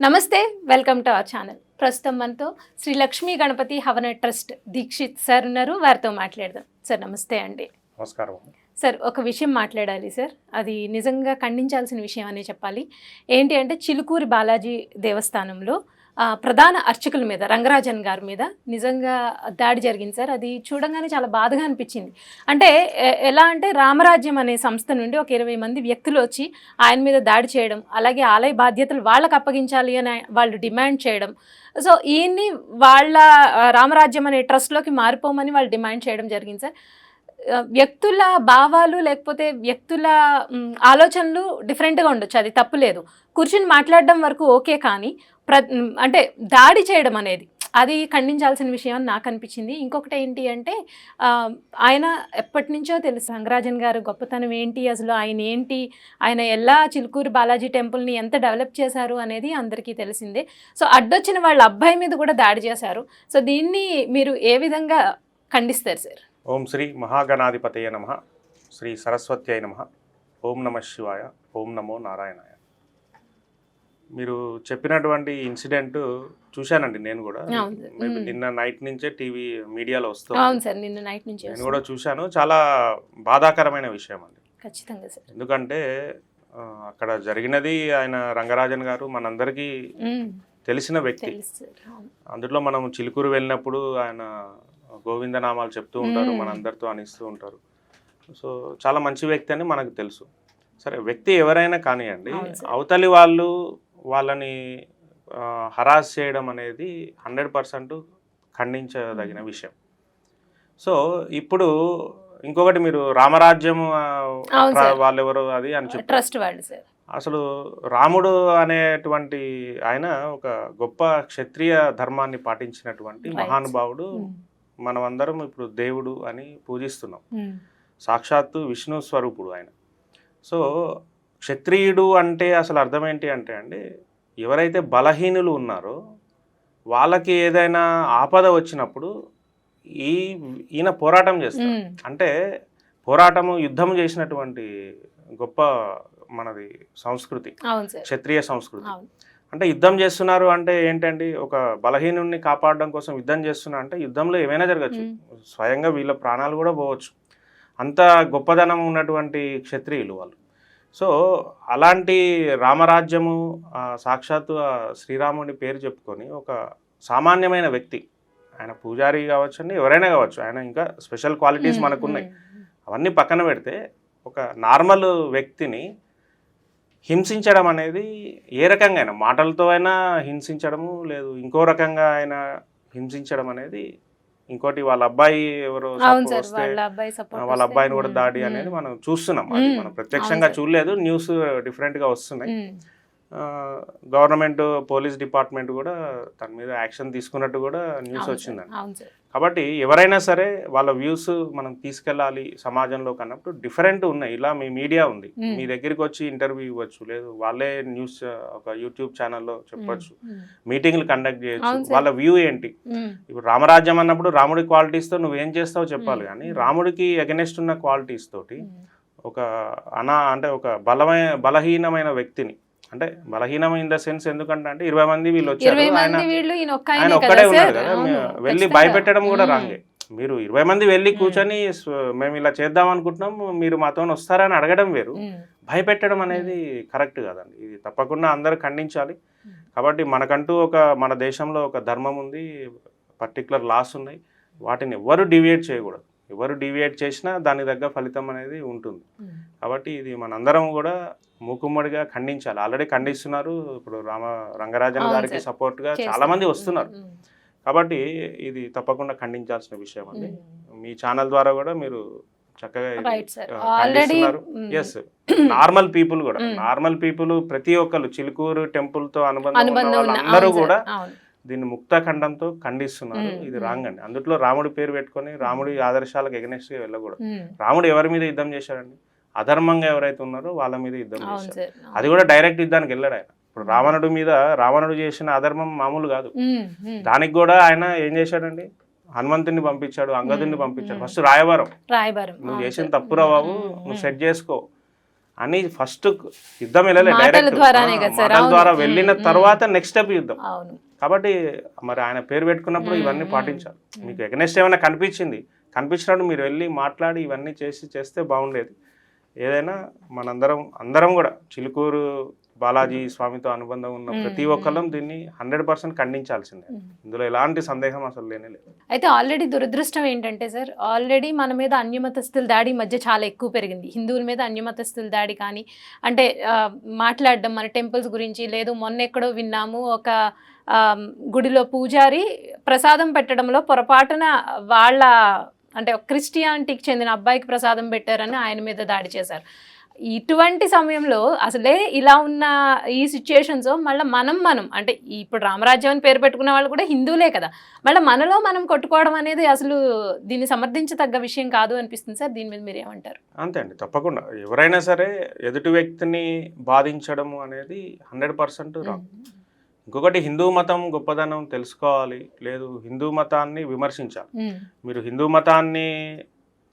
నమస్తే welcome to our channel. ప్రస్తుతం మనతో శ్రీ లక్ష్మీ గణపతి హవన ట్రస్ట్ దీక్షిత్ సార్ ఉన్నారు. వారితో మాట్లాడదాం. సార్ నమస్తే అండి. నమస్కారం. సార్ ఒక విషయం మాట్లాడాలి సార్. అది నిజంగా ఖండించాల్సిన విషయం అనే చెప్పాలి. ఏంటి అంటే చిలుకూరి బాలాజీ దేవస్థానంలో ప్రధాన అర్చకుల మీద రంగరాజన్ గారి మీద నిజంగా దాడి జరిగింది సార్. అది చూడంగానే చాలా బాధగా అనిపించింది. అంటే ఎలా అంటే రామరాజ్యం అనే సంస్థ నుండి ఒక 20 మంది వ్యక్తులు వచ్చి ఆయన మీద దాడి చేయడం, అలాగే ఆలయ బాధ్యతలు వాళ్ళకు అప్పగించాలి అని వాళ్ళు డిమాండ్ చేయడం. సో ఈయన్ని వాళ్ళ రామరాజ్యం అనే ట్రస్ట్లోకి మారిపోమని వాళ్ళు డిమాండ్ చేయడం జరిగింది సార్. వ్యక్తుల భావాలు లేకపోతే వ్యక్తుల ఆలోచనలు డిఫరెంట్గా ఉండొచ్చు, అది తప్పులేదు. కూర్చుని మాట్లాడడం వరకు ఓకే, కానీ అంటే దాడి చేయడం అనేది అది ఖండించాల్సిన విషయం అని నాకు అనిపించింది. ఇంకొకటి ఏంటి అంటే ఆయన ఎప్పటి నుంచో తెలుసు రంగరాజన్ గారు గొప్పతనం ఏంటి, అసలు ఆయన ఏంటి, ఆయన ఎలా చిలుకూరు బాలాజీ టెంపుల్ని ఎంత డెవలప్ చేశారు అనేది అందరికీ తెలిసిందే. సో అడ్డొచ్చిన వాళ్ళ అబ్బాయి మీద కూడా దాడి చేశారు. సో దీన్ని మీరు ఏ విధంగా ఖండిస్తారు సార్? ఓం శ్రీ మహాగణాధిపతయ నమః, శ్రీ సరస్వత్యై నమః, ఓం నమః శివాయ, ఓం నమో నారాయణాయ. మీరు చెప్పినటువంటి ఇన్సిడెంట్ చూశానండి నేను కూడా. నిన్న నైట్ నుంచే టీవీ మీడియాలో వస్తుంది. అవును సార్, నిన్న నైట్ నుంచి నేను కూడా చూశాను. చాలా బాధాకరమైన విషయం అండి. ఖచ్చితంగా సార్. ఎందుకంటే అక్కడ జరిగినది ఆయన రంగరాజన్ గారు మనందరికీ తెలిసిన వ్యక్తి. అందులో మనం చిలుకూరు వెళ్ళినప్పుడు ఆయన గోవిందనామాలు చెప్తూ ఉంటారు, మనందరితో అనిస్తూ ఉంటారు. సో చాలా మంచి వ్యక్తి అని మనకు తెలుసు. సరే, వ్యక్తి ఎవరైనా కానివ్వండి, అవతలి వాళ్ళని హరాస్ చేయడం అనేది 100% ఖండించదగిన విషయం. సో ఇప్పుడు ఇంకొకటి, మీరు రామరాజ్యం వాళ్ళెవరు అది అని చెప్పారు. అసలు రాముడు అనేటువంటి ఆయన ఒక గొప్ప క్షత్రియ ధర్మాన్ని పాటించినటువంటి మహానుభావుడు. మనమందరం ఇప్పుడు దేవుడు అని పూజిస్తున్నాం. సాక్షాత్తు విష్ణు స్వరూపుడు ఆయన. సో క్షత్రియుడు అంటే అసలు అర్థం ఏంటి అంటే అండి, ఎవరైతే బలహీనులు ఉన్నారో వాళ్ళకి ఏదైనా ఆపద వచ్చినప్పుడు ఈయన పోరాటం చేస్తారు. అంటే పోరాటము, యుద్ధం చేసినటువంటి గొప్ప మనది సంస్కృతి, క్షత్రియ సంస్కృతి. అంటే యుద్ధం చేస్తున్నారు అంటే ఏంటండి, ఒక బలహీనుడిని కాపాడడం కోసం యుద్ధం చేస్తున్నారు అంటే యుద్ధంలో ఏమైనా జరగచ్చు, స్వయంగా వీళ్ళ ప్రాణాలు కూడా పోవచ్చు. అంత గొప్పదనం ఉన్నటువంటి క్షత్రియులు వాళ్ళు. సో అలాంటి రామరాజ్యము సాక్షాత్తు శ్రీరాముడి పేరు చెప్పుకొని ఒక సామాన్యమైన వ్యక్తి, ఆయన పూజారి కావచ్చండి, ఎవరైనా కావచ్చు, ఆయన ఇంకా స్పెషల్ క్వాలిటీస్ మనకున్నాయి, అవన్నీ పక్కన పెడితే ఒక నార్మల్ వ్యక్తిని హింసించడం అనేది ఏ రకంగా అయినా, మాటలతో అయినా హింసించడము, లేదు ఇంకో రకంగా ఆయన హింసించడం అనేది, ఇంకోటి వాళ్ళ అబ్బాయి ఎవరో వాళ్ళ అబ్బాయిని కూడా దాడి అనేది మనం చూస్తున్నాం. అది మనం ప్రత్యక్షంగా చూడలేదు, న్యూస్ డిఫరెంట్గా వస్తున్నాయి. గవర్నమెంట్ పోలీస్ డిపార్ట్మెంట్ కూడా దాని మీద యాక్షన్ తీసుకున్నట్టు కూడా న్యూస్ వచ్చిందండి. కాబట్టి ఎవరైనా సరే వాళ్ళ వ్యూస్ మనం తీసుకెళ్ళాలి సమాజంలో కన్నప్పుడు డిఫరెంట్ ఉన్నాయి. ఇలా మీ మీడియా ఉంది, మీ దగ్గరికి వచ్చి ఇంటర్వ్యూ ఇవ్వచ్చు, లేదు వాళ్ళే న్యూస్ ఒక యూట్యూబ్ ఛానల్లో చెప్పచ్చు, మీటింగ్లు కండక్ట్ చేయొచ్చు. వాళ్ళ వ్యూ ఏంటి, ఇప్పుడు రామరాజ్యం అన్నప్పుడు రాముడి క్వాలిటీస్తో నువ్వేం చేస్తావో చెప్పాలి, కానీ రాముడికి అగెనెస్ట్ ఉన్న క్వాలిటీస్ తోటి ఒక అంటే ఒక బలహీనమైన వ్యక్తిని, అంటే బలహీనం ఇన్ ద సెన్స్ ఎందుకంటే 20 మంది వీళ్ళు వచ్చారు, ఆయన ఒక్కడే ఉన్నారు కదా, వెళ్ళి భయపెట్టడం కూడా రాంగే. మీరు 20 మంది వెళ్ళి కూర్చొని మేము ఇలా చేద్దాం అనుకుంటున్నాం, మీరు మాతో వస్తారని అడగడం వేరు, భయపెట్టడం అనేది కరెక్ట్ కాదండి. ఇది తప్పకుండా అందరూ ఖండించాలి. కాబట్టి మనకంటూ మన దేశంలో ఒక ధర్మం ఉంది, పర్టికులర్ లాస్ ఉన్నాయి, వాటిని ఎవరు డివియేట్ చేయకూడదు. ఎవరు డివియేట్ చేసినా దాని తగ్గ ఫలితం అనేది ఉంటుంది. కాబట్టి ఇది మనందరం కూడా మూకుమ్మడిగా ఖండించాలి. ఆల్రెడీ ఖండిస్తున్నారు, ఇప్పుడు రంగరాజన్ గారికి సపోర్ట్గా చాలా మంది వస్తున్నారు. కాబట్టి ఇది తప్పకుండా ఖండించాల్సిన విషయం అండి. మీ ఛానల్ ద్వారా కూడా మీరు చక్కగా ఖండిస్తున్నారు. ఎస్, నార్మల్ పీపుల్ ప్రతి ఒక్కరు చిలుకూరు టెంపుల్తో అనుబంధం వాళ్ళందరూ కూడా దీన్ని ముక్తఖండంతో ఖండిస్తున్నారు. ఇది రాంగ్ అండి. అందులో రాముడి పేరు పెట్టుకొని రాముడి ఆదర్శాలకు ఎగనెస్ట్గా వెళ్ళకూడదు. రాముడు ఎవరి మీద యుద్ధం చేశాడండి, అధర్మంగా ఎవరైతే ఉన్నారో వాళ్ళ మీద యుద్ధం చేశారు. అది కూడా డైరెక్ట్ యుద్ధానికి వెళ్ళాడు ఆయన. ఇప్పుడు రావణుడు చేసిన అధర్మం మామూలు కాదు. దానికి కూడా ఆయన ఏం చేశాడండి, హనుమంతుని పంపించాడు, అంగదుని పంపించాడు. ఫస్ట్ రాయబారం, నువ్వు చేసిన తప్పురా బాబు, నువ్వు సెట్ చేసుకో అని ఫస్ట్ యుద్ధం వెళ్ళలే, మాటల డైరెక్ట్ ద్వారానే కదా సార్. మాటల అవును. ద్వారా వెళ్ళిన తర్వాత నెక్స్ట్ స్టెప్ యుద్ధం. అవును. కాబట్టి మరి ఆయన పేరు పెట్టుకున్నప్పుడు ఇవన్నీ పాటించాలి. మీకు ఎగనెస్ట్ ఏమైనా కనిపించినప్పుడు మీరు వెళ్ళి మాట్లాడి ఇవన్నీ చేస్తే బాగుండేది. ఏదైనా అందరం కూడా చిలుకూరు బాలాజీ స్వామితో అనుబంధం ఉన్న ప్రతి ఒక్కళ్ళం దీన్ని 100% ఖండించాల్సిందే. ఇందులో ఎలాంటి సందేహం అసలు లేనే లేదు. అయితే ఆల్రెడీ దురదృష్టం ఏంటంటే సార్, ఆల్రెడీ మన మీద అన్యమతస్థుల దాడి ఈ మధ్య చాలా ఎక్కువ పెరిగింది. హిందువుల మీద అన్యమతస్థుల దాడి కానీ, అంటే మాట్లాడడం మన టెంపుల్స్ గురించి, లేదు మొన్న ఎక్కడో విన్నాము ఒక గుడిలో పూజారి ప్రసాదం పెట్టడంలో పొరపాటున వాళ్ళ అంటే క్రిస్టియానిటీకి చెందిన అబ్బాయికి ప్రసాదం పెట్టారని ఆయన మీద దాడి చేశారు. ఇటువంటి సమయంలో అసలే ఇలా ఉన్న ఈ సిచ్యుయేషన్స్ మళ్ళీ మనం అంటే ఇప్పుడు రామరాజ్యం అని పేరు పెట్టుకున్న వాళ్ళు కూడా హిందువులే కదా, మళ్ళీ మనలో మనం కొట్టుకోవడం అనేది అసలు దీన్ని సమర్థించదగ్గ విషయం కాదు అనిపిస్తుంది సార్. దీని మీద మీరు ఏమంటారు? అంతే అండి, తప్పకుండా ఎవరైనా సరే ఎదుటి వ్యక్తిని బాధించడము అనేది 100% రాంగ్. ఇంకొకటి, హిందూ మతం గొప్పదనం తెలుసుకోవాలి, లేదు హిందూ మతాన్ని విమర్శించాలి. మీరు హిందూ మతాన్ని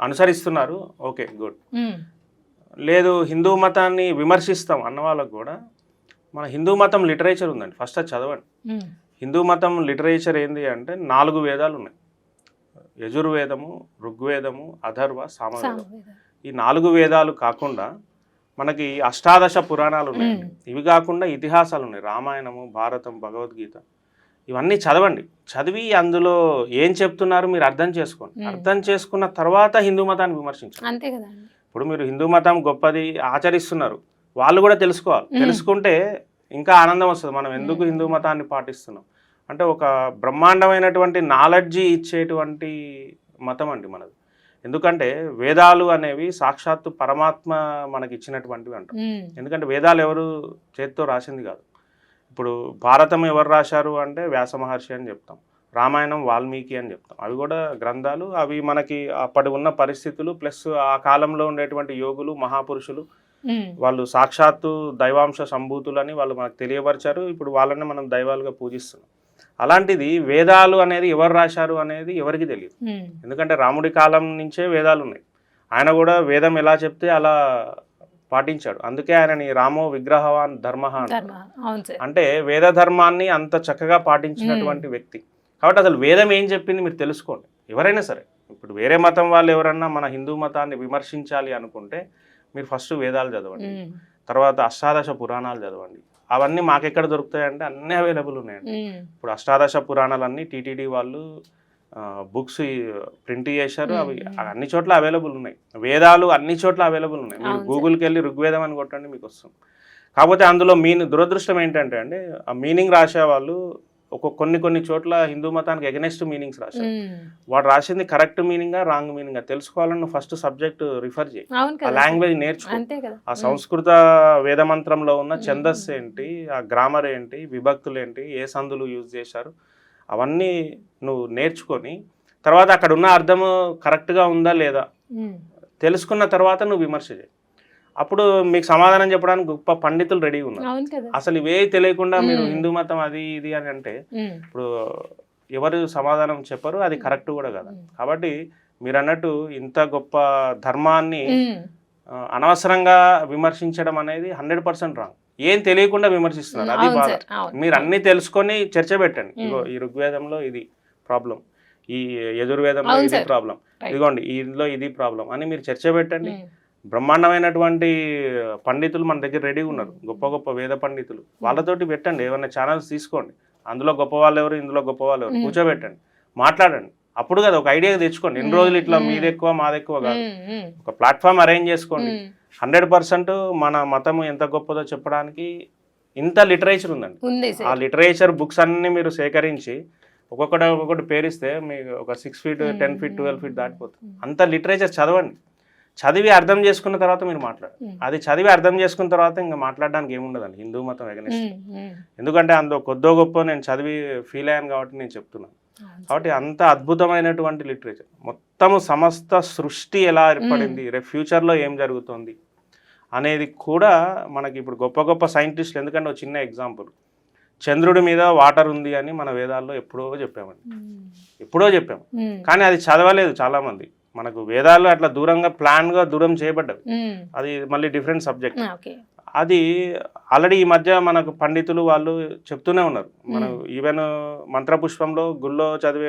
అనుసరిస్తున్నారు, ఓకే గుడ్. లేదు హిందూ మతాన్ని విమర్శిస్తాం అన్న వాళ్ళకు కూడా మన హిందూ మతం లిటరేచర్ ఉందండి, ఫస్ట్ అది చదవండి. హిందూ మతం లిటరేచర్ ఏంది అంటే 4 వేదాలు ఉన్నాయి. యజుర్వేదము, ఋగ్వేదము, అథర్వ, సామవేదం. ఈ 4 వేదాలు కాకుండా మనకి అష్టాదశ పురాణాలు ఉన్నాయి. ఇవి కాకుండా ఇతిహాసాలు ఉన్నాయి, రామాయణము, భారతం, భగవద్గీత. ఇవన్నీ చదవండి. చదివి అందులో ఏం చెప్తున్నారు మీరు అర్థం చేసుకోండి. అర్థం చేసుకున్న తర్వాత హిందూ మతాన్ని విమర్శించండి. అంతే కదా. ఇప్పుడు మీరు హిందూ మతం గొప్పది ఆచరిస్తున్నారు, వాళ్ళు కూడా తెలుసుకోవాలి. తెలుసుకుంటే ఇంకా ఆనందం వస్తుంది. మనం ఎందుకు హిందూ మతాన్ని పాటిస్తున్నాం అంటే ఒక బ్రహ్మాండమైనటువంటి నాలెడ్జి ఇచ్చేటువంటి మతం అండి మనది. ఎందుకంటే వేదాలు అనేవి సాక్షాత్తు పరమాత్మ మనకి ఇచ్చినటువంటివి అంటాం. ఎందుకంటే వేదాలు ఎవరు చేతితో రాసింది కాదు. ఇప్పుడు భారతం ఎవరు రాశారు అంటే వ్యాస మహర్షి అని చెప్తాం, రామాయణం వాల్మీకి అని చెప్తాం. అవి కూడా గ్రంథాలు. అవి మనకి అప్పటి ఉన్న పరిస్థితులు ప్లస్ ఆ కాలంలో ఉండేటువంటి యోగులు, మహాపురుషులు, వాళ్ళు సాక్షాత్తు దైవాంశ సంభూతులని వాళ్ళు మనకు తెలియపరిచారు. ఇప్పుడు వాళ్ళని మనం దైవాలుగా పూజిస్తున్నాం. అలాంటిది వేదాలు అనేది ఎవరు రాశారు అనేది ఎవరికి తెలియదు. ఎందుకంటే రాముడి కాలం నుంచే వేదాలు ఉన్నాయి. ఆయన కూడా వేదం ఎలా చెప్తే అలా పాటించాడు. అందుకే ఆయనని రామో విగ్రహవాన్ ధర్మ అంటే వేద ధర్మాన్ని అంత చక్కగా పాటించినటువంటి వ్యక్తి. కాబట్టి అసలు వేదం ఏం చెప్పింది మీరు తెలుసుకోండి. ఎవరైనా సరే, ఇప్పుడు వేరే మతం వాళ్ళు ఎవరన్నా మన హిందూ మతాన్ని విమర్శించాలి అనుకుంటే మీరు ఫస్ట్ వేదాలు చదవండి, తర్వాత అష్టాదశ పురాణాలు చదవండి. అవన్నీ మాకెక్కడ దొరుకుతాయంటే అన్నీ అవైలబుల్ ఉన్నాయండి. ఇప్పుడు అష్టాదశ పురాణాలన్నీ టీటీడీ వాళ్ళు బుక్స్ ప్రింట్ చేశారు. అవి అన్ని చోట్ల అవైలబుల్ ఉన్నాయి. వేదాలు అన్ని చోట్ల అవైలబుల్ ఉన్నాయి. మీరు గూగుల్కి వెళ్ళి ఋగ్వేదం అని కొట్టండి, మీకు వస్తుంది. కాకపోతే అందులో దురదృష్టం ఏంటంటే అండి, ఆ మీనింగ్ రాసే వాళ్ళు కొన్ని చోట్ల హిందూ మతానికి ఎగనెస్ట్ మీనింగ్స్ రాశారు. వాడు రాసింది కరెక్ట్ మీనింగా రాంగ్ మీనింగా తెలుసుకోవాలని ఫస్ట్ సబ్జెక్ట్ రిఫర్ చేయి, ఆ లాంగ్వేజ్ నేర్చుకో. ఆ సంస్కృత వేదమంత్రంలో ఉన్న ఛందస్సు ఏంటి, ఆ గ్రామర్ ఏంటి, విభక్తులు ఏంటి, ఏ సందులు యూజ్ చేశారు, అవన్నీ నువ్వు నేర్చుకొని తర్వాత అక్కడ ఉన్న అర్థము కరెక్ట్గా ఉందా లేదా తెలుసుకున్న తర్వాత నువ్వు విమర్శ చేయి. అప్పుడు మీకు సమాధానం చెప్పడానికి గొప్ప పండితులు రెడీగా ఉన్నారు. అసలు ఇవే తెలియకుండా మీరు హిందూ మతం అది ఇది అని అంటే ఇప్పుడు ఎవరు సమాధానం చెప్పరు, అది కరెక్ట్ కూడా కదా. కాబట్టి మీరు అన్నట్టు ఇంత గొప్ప ధర్మాన్ని అనవసరంగా విమర్శించడం అనేది 100% రాంగ్. ఏం తెలియకుండా విమర్శిస్తున్నారు, అది బాధ. మీరు అన్ని తెలుసుకొని చర్చ పెట్టండి. ఇగో ఈ ఋగ్వేదంలో ఇది ప్రాబ్లం, ఈ యజుర్వేదంలో ఇది ప్రాబ్లం, ఇదిగోండి ఇందులో ఇది ప్రాబ్లం అని మీరు చర్చ పెట్టండి. బ్రహ్మాండమైనటువంటి పండితులు మన దగ్గర రెడీగా ఉన్నారు, గొప్ప గొప్ప వేద పండితులు. వాళ్ళతోటి పెట్టండి, ఏమైనా ఛానల్స్ తీసుకోండి, అందులో గొప్ప వాళ్ళు ఎవరు, ఇందులో గొప్ప వాళ్ళు ఎవరు, కూర్చోబెట్టండి, మాట్లాడండి. అప్పుడు కదా ఒక ఐడియా తెచ్చుకోండి. ఎన్ని రోజులు ఇట్లా మీది ఎక్కువ మాది ఎక్కువ కాదు, ఒక ప్లాట్ఫామ్ అరేంజ్ చేసుకోండి. 100% మన మతము ఎంత గొప్పదో చెప్పడానికి ఇంత లిటరేచర్ ఉందండి. ఆ లిటరేచర్ బుక్స్ అన్ని మీరు సేకరించి ఒక్కొక్కటి పేరిస్తే మీకు ఒక 6 feet 10 feet 12 feet దాటిపోతుంది. అంత లిటరేచర్ చదవండి. చదివి అర్థం చేసుకున్న తర్వాత మీరు మాట్లాడండి. అది చదివి అర్థం చేసుకున్న తర్వాత ఇంకా మాట్లాడడానికి ఏముండదండి హిందూ మతం ఎగనిస్ట్. ఎందుకంటే అందులో కొద్దో గొప్ప నేను చదివి ఫీల్ అయ్యాను కాబట్టి నేను చెప్తున్నాను. కాబట్టి అంత అద్భుతమైనటువంటి లిటరేచర్, మొత్తము సమస్త సృష్టి ఎలా ఏర్పడింది, రేపు ఫ్యూచర్లో ఏం జరుగుతుంది అనేది కూడా మనకి ఇప్పుడు గొప్ప గొప్ప సైంటిస్టులు. ఎందుకంటే ఒక చిన్న ఎగ్జాంపుల్, చంద్రుడి మీద వాటర్ ఉంది అని మన వేదాల్లో ఎప్పుడో చెప్పాము. కానీ అది చదవలేదు చాలామంది. మనకు వేదాలు అట్లా దూరంగా ప్లాన్గా దూరం చేయబడ్డవి. అది మళ్ళీ డిఫరెంట్ సబ్జెక్ట్. ఓకే. అది ఆల్రెడీ ఈ మధ్య మనకు పండితులు వాళ్ళు చెప్తూనే ఉన్నారు. మనం ఈవెన్ మంత్రపుష్పంలో గుళ్ళో చదివే